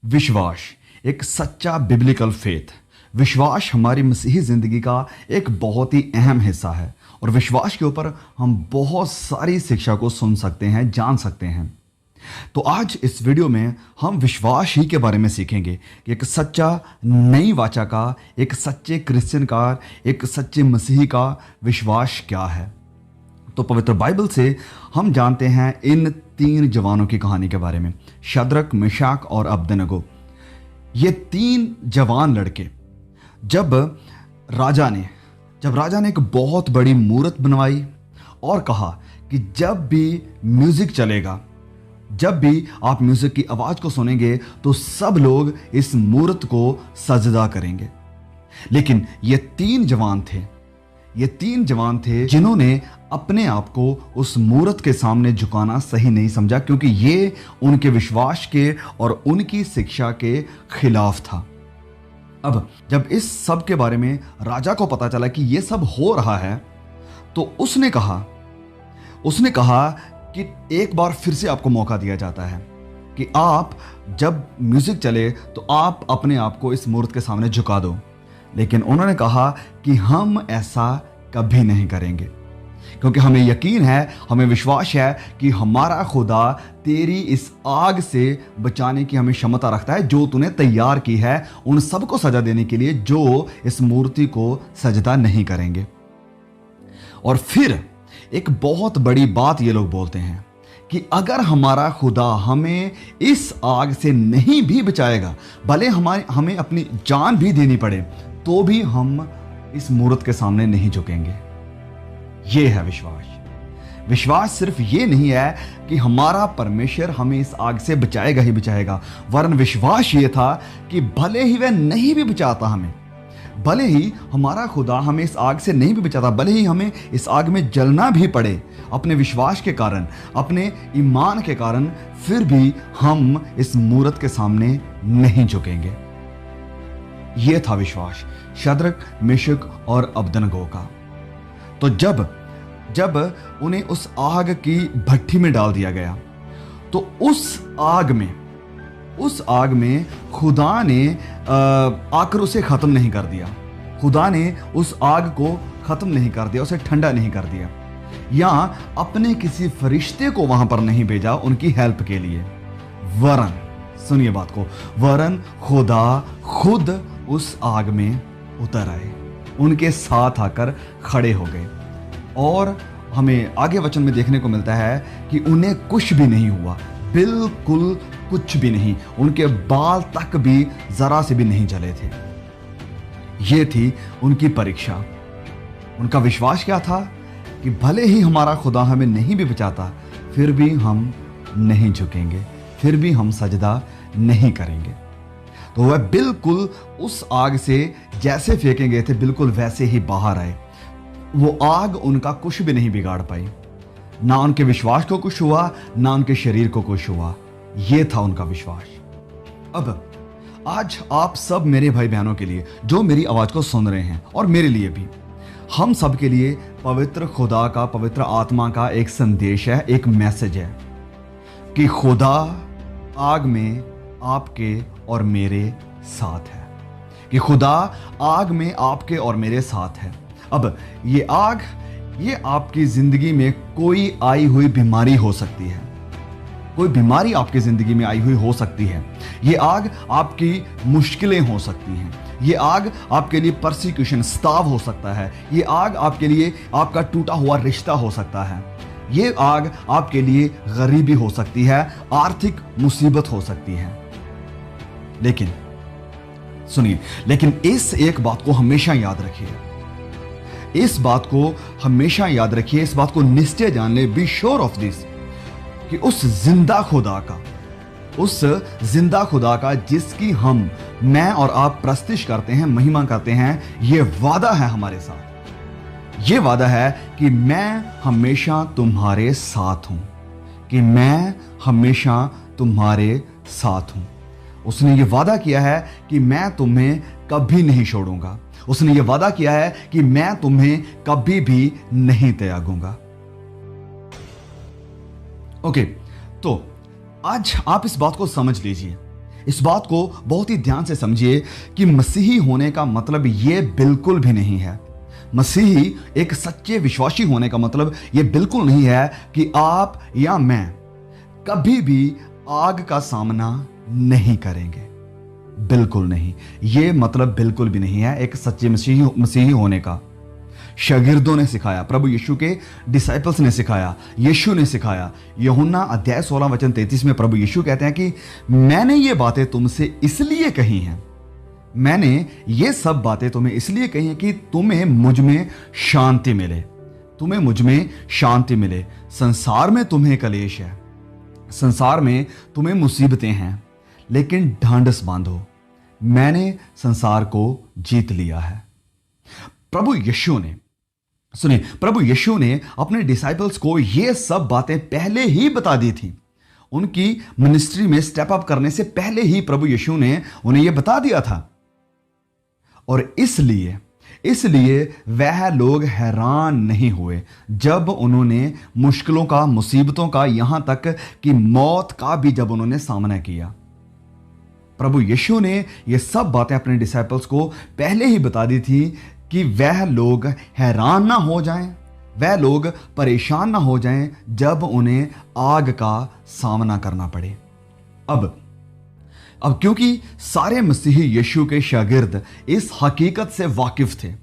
विश्वास एक सच्चा बिब्लिकल फेथ। विश्वास हमारी मसीही जिंदगी का एक बहुत ही अहम हिस्सा है और विश्वास के ऊपर हम बहुत सारी शिक्षा को सुन सकते हैं, जान सकते हैं। तो आज इस वीडियो में हम विश्वास ही के बारे में सीखेंगे कि एक सच्चा नई वाचा का, एक सच्चे क्रिश्चियन का, एक सच्चे मसीही का विश्वास क्या है। तो पवित्र बाइबल से हम जानते हैं इन 3 जवानों की कहानी के बारे में, शद्रक, मेशक और अबेदनगो। ये 3 जवान लड़के जब राजा ने एक बहुत बड़ी मूर्त बनवाई और कहा कि जब भी म्यूजिक चलेगा, जब भी आप म्यूजिक की आवाज को सुनेंगे तो सब लोग इस मूर्त को सजदा करेंगे। लेकिन ये 3 जवान थे जिन्होंने अपने आप को उस मूर्त के सामने झुकाना सही नहीं समझा, क्योंकि ये उनके विश्वास के और उनकी शिक्षा के खिलाफ था। अब जब इस सब के बारे में राजा को पता चला कि ये सब हो रहा है, तो उसने कहा कि एक बार फिर से आपको मौका दिया जाता है कि आप जब म्यूजिक चले तो आप अपने आप को इस मूर्त के सामने झुका दो। लेकिन उन्होंने कहा कि हम ऐसा कभी नहीं करेंगे, क्योंकि हमें यकीन है, हमें विश्वास है कि हमारा खुदा तेरी इस आग से बचाने की हमें क्षमता रखता है, जो तूने तैयार की है उन सबको सजा देने के लिए जो इस मूर्ति को सजदा नहीं करेंगे। और फिर एक बहुत बड़ी बात ये लोग बोलते हैं कि अगर हमारा खुदा हमें इस आग से नहीं भी बचाएगा, भले हमें अपनी जान भी देनी पड़े, तो भी हम इस मूर्त के सामने नहीं झुकेंगे। ये है विश्वास सिर्फ ये नहीं है कि हमारा परमेश्वर हमें इस आग से बचाएगा ही बचाएगा, वरन विश्वास ये था कि भले ही वह नहीं भी बचाता हमें, भले ही हमारा खुदा हमें इस आग से नहीं भी बचाता, भले ही हमें इस आग में जलना भी पड़े अपने विश्वास के कारण, अपने ईमान के कारण, फिर भी हम इस मूर्त के सामने नहीं झुकेंगे। यह था विश्वास शद्रक, मेशक और अबेदनगो का। तो जब उन्हें उस आग की भट्टी में डाल दिया गया, तो उस आग में खुदा ने आकर उसे खत्म नहीं कर दिया। खुदा ने उस आग को खत्म नहीं कर दिया, उसे ठंडा नहीं कर दिया, या अपने किसी फरिश्ते को वहां पर नहीं भेजा उनकी हेल्प के लिए, वरन सुनिए बात को, वरन खुदा खुद उस आग में उतर आए, उनके साथ आकर खड़े हो गए। और हमें आगे वचन में देखने को मिलता है कि उन्हें कुछ भी नहीं हुआ, बिल्कुल कुछ भी नहीं, उनके बाल तक भी जरा से भी नहीं जले थे। यह थी उनकी परीक्षा। उनका विश्वास क्या था कि भले ही हमारा खुदा हमें नहीं भी बचाता, फिर भी हम नहीं झुकेंगे, फिर भी हम सजदा नहीं करेंगे। तो वह बिल्कुल उस आग से जैसे फेंके गए थे, बिल्कुल वैसे ही बाहर आए। वो आग उनका कुछ भी नहीं बिगाड़ पाई, ना उनके विश्वास को कुछ हुआ, ना उनके शरीर को कुछ हुआ। यह था उनका विश्वास। अब आज आप सब मेरे भाई बहनों के लिए जो मेरी आवाज को सुन रहे हैं, और मेरे लिए भी, हम सब के लिए पवित्र खुदा का, पवित्र आत्मा का एक संदेश है, एक मैसेज है कि खुदा आग में आपके और मेरे साथ है, कि खुदा आग में आपके और मेरे साथ है। अब ये आग, ये आपकी जिंदगी में कोई आई हुई बीमारी हो सकती है, कोई बीमारी आपकी जिंदगी में आई हुई हो सकती है। ये आग आपकी मुश्किलें हो सकती हैं, ये आग आपके लिए परसिक्यूशन, स्ताव हो सकता है, ये आग आपके लिए आपका टूटा हुआ रिश्ता हो सकता है, ये आग आपके लिए गरीबी हो सकती है, आर्थिक मुसीबत हो सकती है। लेकिन सुनिए, लेकिन इस एक बात को हमेशा याद रखिए, इस बात को हमेशा याद रखिए, इस बात को निश्चय जान ले, बी श्योर ऑफ दिस, कि उस जिंदा खुदा का जिसकी मैं और आप प्रस्तिश करते हैं, महिमा करते हैं, ये वादा है हमारे साथ। ये वादा है कि मैं हमेशा तुम्हारे साथ हूं, कि मैं हमेशा तुम्हारे साथ हूं। उसने ये वादा किया है कि मैं तुम्हें कभी नहीं छोड़ूंगा, उसने ये वादा किया है कि मैं तुम्हें कभी भी नहीं त्यागूंगा। ओके, तो आज आप इस बात को समझ लीजिए इस बात को बहुत ही ध्यान से समझिए कि मसीही होने का मतलब ये बिल्कुल भी नहीं है, मसीही एक सच्चे विश्वासी होने का मतलब ये बिल्कुल नहीं है कि आप या मैं कभी भी आग का सामना नहीं करेंगे। बिल्कुल नहीं, ये मतलब बिल्कुल भी नहीं है एक सच्चे मसीही होने का। शागिर्दों ने सिखाया, प्रभु यीशु के डिसाइपल्स ने सिखाया, यीशु ने सिखाया। यूहन्ना अध्याय 16 वचन 33 में प्रभु यीशु कहते हैं कि मैंने ये बातें तुमसे इसलिए कही हैं, मैंने ये सब बातें तुम्हें इसलिए कही हैं कि तुम्हें मुझ में शांति मिले, तुम्हें मुझ में शांति मिले। संसार में तुम्हें कलेश है, संसार में तुम्हें मुसीबतें हैं, लेकिन ढांढस बांधो, मैंने संसार को जीत लिया है। प्रभु यीशु ने, सुनिए, प्रभु यीशु ने अपने डिसाइपल्स को ये सब बातें पहले ही बता दी थी। उनकी मिनिस्ट्री में स्टेप अप करने से पहले ही प्रभु यीशु ने उन्हें यह बता दिया था। और इसलिए वह लोग हैरान नहीं हुए जब उन्होंने मुश्किलों का, मुसीबतों का, यहां तक कि मौत का भी जब उन्होंने सामना किया। प्रभु यीशु ने यह सब बातें अपने डिसाइपल्स को पहले ही बता दी थी कि वह लोग हैरान ना हो जाएं, वह लोग परेशान ना हो जाएं जब उन्हें आग का सामना करना पड़े। अब क्योंकि सारे मसीही यीशु के शागिर्द इस हकीकत से वाकिफ थे,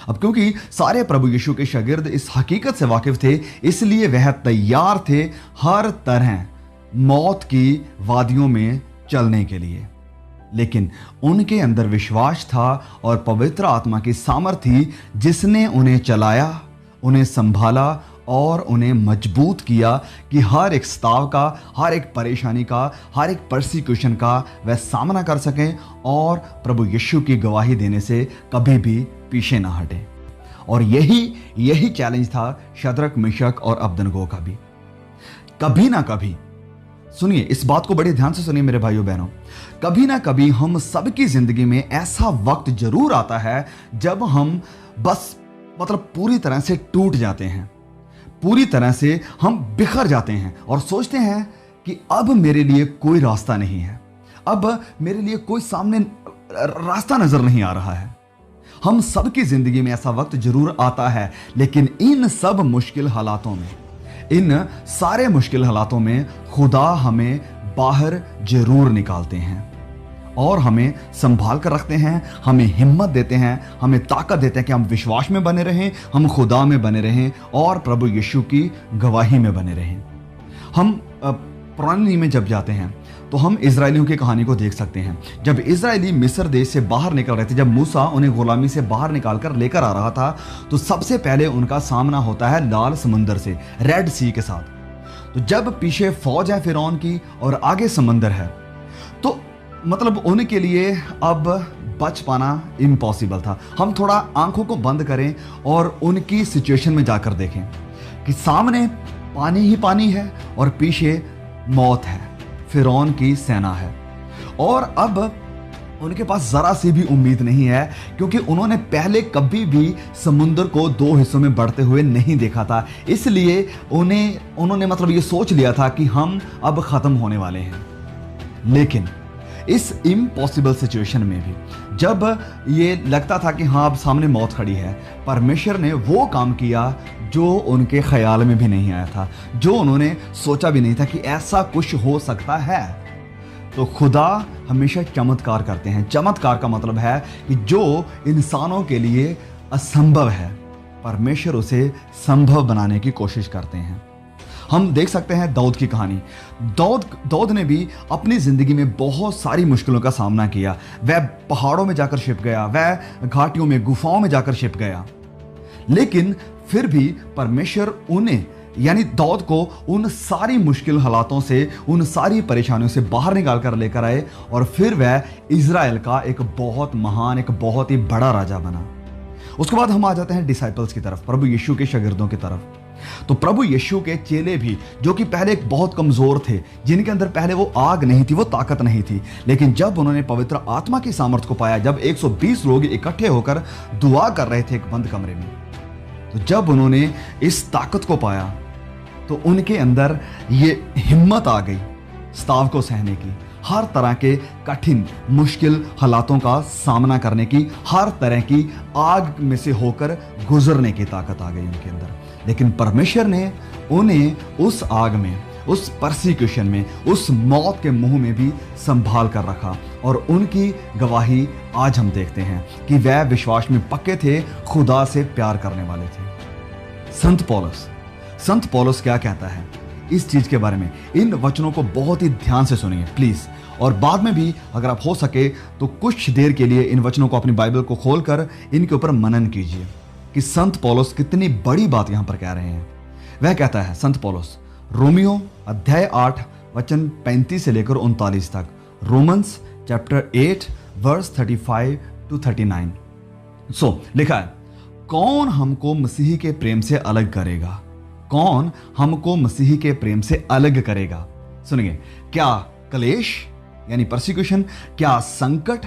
अब क्योंकि सारे प्रभु यीशु के शागिर्द इस हकीकत से वाकिफ थे, इसलिए वह तैयार थे हर तरह मौत की वादियों में चलने के लिए। लेकिन उनके अंदर विश्वास था और पवित्र आत्मा की सामर्थ्य थी जिसने उन्हें चलाया, उन्हें संभाला और उन्हें मजबूत किया कि हर एक स्ताव का, हर एक परेशानी का, हर एक परसिक्यूशन का वह सामना कर सकें और प्रभु यीशु की गवाही देने से कभी भी पीछे ना हटे। और यही चैलेंज था शद्रक, मेशक और अबदनगो का भी। कभी ना कभी, सुनिए, इस बात को बड़े ध्यान से सुनिए मेरे भाइयों बहनों, कभी ना कभी हम सबकी जिंदगी में ऐसा वक्त जरूर आता है जब हम बस पूरी तरह से टूट जाते हैं, पूरी तरह से हम बिखर जाते हैं और सोचते हैं कि अब मेरे लिए कोई रास्ता नहीं है, अब मेरे लिए कोई सामने रास्ता नजर नहीं आ रहा है। हम सबकी जिंदगी में ऐसा वक्त जरूर आता है, लेकिन इन सब मुश्किल हालातों में, इन सारे मुश्किल हालातों में खुदा हमें बाहर जरूर निकालते हैं और हमें संभाल कर रखते हैं, हमें हिम्मत देते हैं, हमें ताकत देते हैं कि हम विश्वास में बने रहें, हम खुदा में बने रहें और प्रभु यीशु की गवाही में बने रहें। हम पुरानी नियम में जब जाते हैं तो हम इजरायलियों की कहानी को देख सकते हैं। जब इजरायली मिस्र देश से बाहर निकल रहे थे, जब मूसा उन्हें गुलामी से बाहर निकाल कर लेकर आ रहा था, तो सबसे पहले उनका सामना होता है लाल समुंदर से, रेड सी के साथ। तो जब पीछे फौज है फिरौन की और आगे समंदर है, तो उनके लिए अब बच पाना इम्पॉसिबल था। हम थोड़ा आंखों को बंद करें और उनकी सिचुएशन में जाकर देखें कि सामने पानी ही पानी है और पीछे मौत है, फिरौन की सेना है, और अब उनके पास जरा सी भी उम्मीद नहीं है, क्योंकि उन्होंने पहले कभी भी समुद्र को दो हिस्सों में बढ़ते हुए नहीं देखा था। इसलिए उन्होंने ये सोच लिया था कि हम अब खत्म होने वाले हैं। लेकिन इस इम्पॉसिबल सिचुएशन में भी, जब ये लगता था कि हाँ अब सामने मौत खड़ी है, परमेश्वर ने वो काम किया जो उनके ख्याल में भी नहीं आया था, जो उन्होंने सोचा भी नहीं था कि ऐसा कुछ हो सकता है। तो खुदा हमेशा चमत्कार करते हैं। चमत्कार का मतलब है कि जो इंसानों के लिए असंभव है, परमेश्वर उसे संभव बनाने की कोशिश करते हैं। हम देख सकते हैं दाऊद की कहानी। दाऊद ने भी अपनी जिंदगी में बहुत सारी मुश्किलों का सामना किया। वह पहाड़ों में जाकर छिप गया, वह घाटियों में, गुफाओं में जाकर छिप गया, लेकिन फिर भी परमेश्वर उन्हें, यानी दाऊद को, उन सारी मुश्किल हालातों से, उन सारी परेशानियों से बाहर निकाल कर लेकर आए और फिर वह इजराइल का एक बहुत महान, एक बहुत ही बड़ा राजा बना। उसके बाद हम आ जाते हैं डिसाइपल्स की तरफ, प्रभु यीशु के शागिर्दों की तरफ। तो प्रभु यीशु के चेले भी, जो कि पहले एक बहुत कमजोर थे, जिनके अंदर पहले वो आग नहीं थी, वो ताकत नहीं थी, लेकिन जब उन्होंने पवित्र आत्मा की सामर्थ्य को पाया, जब 120 लोग इकट्ठे होकर दुआ कर रहे थे एक बंद कमरे में, तो जब उन्होंने इस ताकत को पाया तो उनके अंदर ये हिम्मत आ गई स्ताव को सहने की, हर तरह के कठिन मुश्किल हालातों का सामना करने की, हर तरह की आग में से होकर गुजरने की ताकत आ गई उनके अंदर। लेकिन परमेश्वर ने उन्हें उस आग में, उस परसिक्यूशन में, उस मौत के मुंह में भी संभाल कर रखा। और उनकी गवाही आज हम देखते हैं कि वह विश्वास में पक्के थे, खुदा से प्यार करने वाले थे। संत पौलुस क्या कहता है इस चीज के बारे में? इन वचनों को बहुत ही ध्यान से सुनिए प्लीज, और बाद में भी अगर आप हो सके तो कुछ देर के लिए इन वचनों को अपनी बाइबल को खोलकर इनके ऊपर मनन कीजिए कि संत पौलुस कितनी बड़ी बात यहां पर कह रहे हैं। वह कहता है संत पौलुस, रोमियो अध्याय 8 वचन 35 से लेकर 39 तक, रोमन्स चैप्टर 8 वर्स 35 to 39। लिखा है, कौन हमको मसीह के प्रेम से अलग करेगा? कौन हमको मसीह के प्रेम से अलग करेगा? सुनिए, क्या क्लेश यानी परसिक्यूशन, क्या संकट,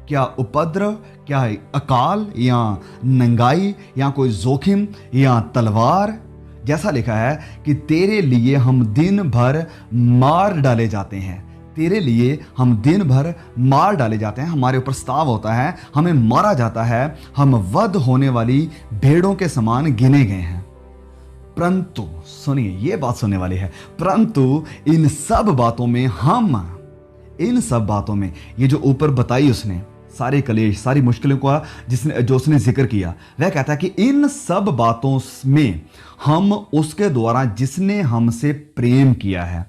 क्या उपद्रव, क्या अकाल या नंगाई या कोई जोखिम या तलवार? जैसा लिखा है कि तेरे लिए हम दिन भर मार डाले जाते हैं। तेरे लिए हम दिन भर मार डाले जाते हैं, हमारे ऊपर स्ताव होता है, हमें मारा जाता है, हम वध होने वाली भेड़ों के समान गिने गए हैं। परंतु सुनिए, ये बात सुनने वाली है, परंतु इन सब बातों में ये जो ऊपर बताई उसने सारे कलेश, सारी मुश्किलों का जो उसने जिक्र किया, वह कहता है कि इन सब बातों में हम उसके द्वारा जिसने हमसे प्रेम किया है,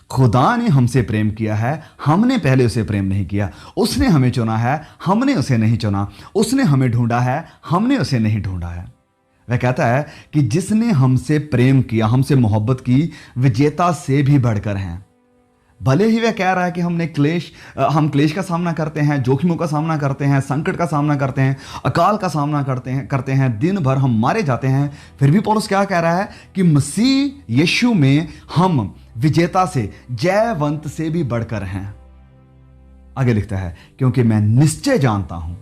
खुदा ने हमसे प्रेम किया है, हमने पहले उसे प्रेम नहीं किया। उसने हमें चुना है, हमने उसे नहीं चुना। उसने हमें ढूंढा है, हमने उसे नहीं ढूंढा है। वह कहता है कि जिसने हमसे प्रेम किया, हमसे मोहब्बत की, विजेता से भी बढ़कर हैं। भले ही वह कह रहा है कि हम क्लेश का सामना करते हैं, जोखिमों का सामना करते हैं, संकट का सामना करते हैं, अकाल का सामना करते हैं, दिन भर हम मारे जाते हैं, फिर भी पौलुस क्या कह रहा है कि मसीह यीशु में हम विजेता से, जयवंत से भी बढ़कर हैं। आगे लिखता है, क्योंकि मैं निश्चय जानता हूं,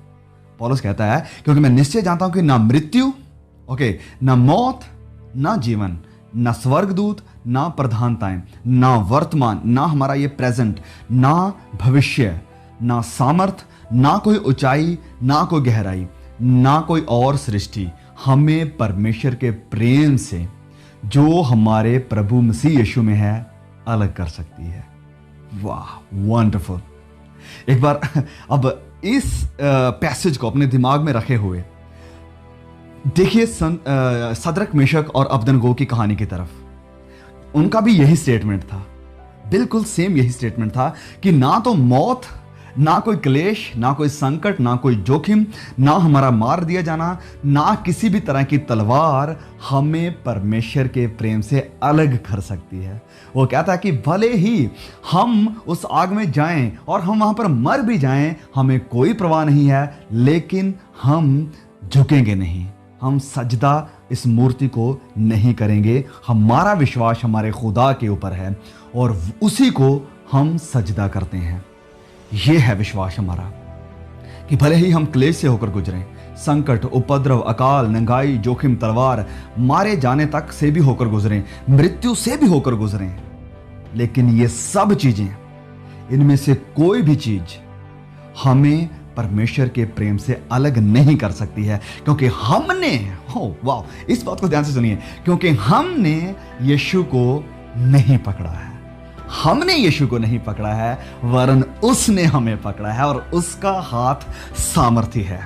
पौलुस कहता है, क्योंकि मैं निश्चय जानता हूं कि ना मृत्यु, ना मौत, ना जीवन, ना स्वर्गदूत, ना प्रधानताएं, ना वर्तमान, ना हमारा ये प्रेजेंट, ना भविष्य, ना सामर्थ, ना कोई ऊंचाई, ना कोई गहराई, ना कोई और सृष्टि हमें परमेश्वर के प्रेम से जो हमारे प्रभु मसीह यीशु में है अलग कर सकती है। वाह, वंडरफुल। एक बार अब इस पैसेज को अपने दिमाग में रखे हुए देखिए सदरक, मेशक और अबदनगो की कहानी की तरफ। उनका भी यही स्टेटमेंट था, बिल्कुल सेम यही स्टेटमेंट था कि ना तो मौत, ना कोई क्लेश, ना कोई संकट, ना कोई जोखिम, ना हमारा मार दिया जाना, ना किसी भी तरह की तलवार हमें परमेश्वर के प्रेम से अलग कर सकती है। वो कहता है कि भले ही हम उस आग में जाएं और हम वहां पर मर भी जाएं, हमें कोई परवाह नहीं है, लेकिन हम झुकेंगे नहीं, हम सजदा इस मूर्ति को नहीं करेंगे। हमारा विश्वास हमारे खुदा के ऊपर है और उसी को हम सजदा करते हैं। यह है विश्वास हमारा कि भले ही हम क्लेश से होकर गुजरें, संकट, उपद्रव, अकाल, नंगाई, जोखिम, तलवार, मारे जाने तक से भी होकर गुजरें, मृत्यु से भी होकर गुजरें, लेकिन ये सब चीजें, इनमें से कोई भी चीज हमें परमेश्वर के प्रेम से अलग नहीं कर सकती है, क्योंकि हमने, वाह, इस बात को ध्यान से सुनिए, क्योंकि हमने यीशु को नहीं पकड़ा है। हमने यीशु को नहीं पकड़ा है, वरन उसने हमें पकड़ा है, और उसका हाथ सामर्थी है।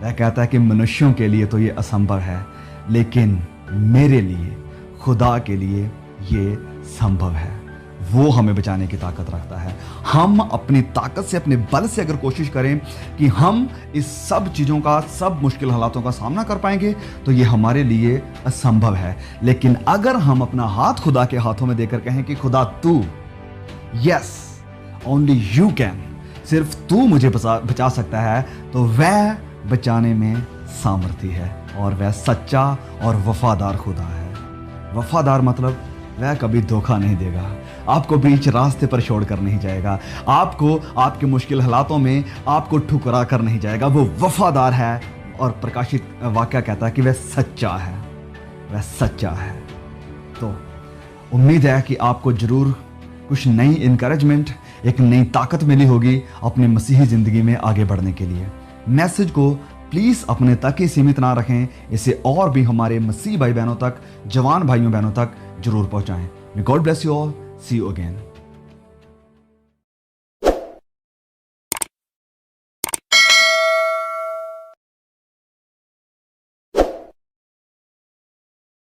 वह कहता है कि मनुष्यों के लिए तो ये असंभव है, लेकिन मेरे लिए, खुदा के लिए ये संभव है। वो हमें बचाने की ताकत रखता है। हम अपनी ताकत से, अपने बल से अगर कोशिश करें कि हम इस सब चीज़ों का, सब मुश्किल हालातों का सामना कर पाएंगे, तो ये हमारे लिए असंभव है। लेकिन अगर हम अपना हाथ खुदा के हाथों में देकर कहें कि खुदा तू, यस, ओनली यू कैन, सिर्फ तू मुझे बचा सकता है, तो वह बचाने में सामर्थी है, और वह सच्चा और वफादार खुदा है। वफादार मतलब वह कभी धोखा नहीं देगा, आपको बीच रास्ते पर छोड़कर नहीं जाएगा, आपको आपके मुश्किल हालातों में आपको ठुकरा कर नहीं जाएगा। वो वफादार है, और प्रकाशित वाक्य कहता है कि वह सच्चा है, वह सच्चा है। तो उम्मीद है कि आपको जरूर कुछ नई इनकरेजमेंट, एक नई ताकत मिली होगी अपनी मसीही ज़िंदगी में आगे बढ़ने के लिए। मैसेज को प्लीज़ अपने तक ही सीमित ना रखें, इसे और भी हमारे मसीह भाई बहनों तक, जवान भाइयों बहनों तक जरूर पहुंचाएं। May God bless you all. See you again.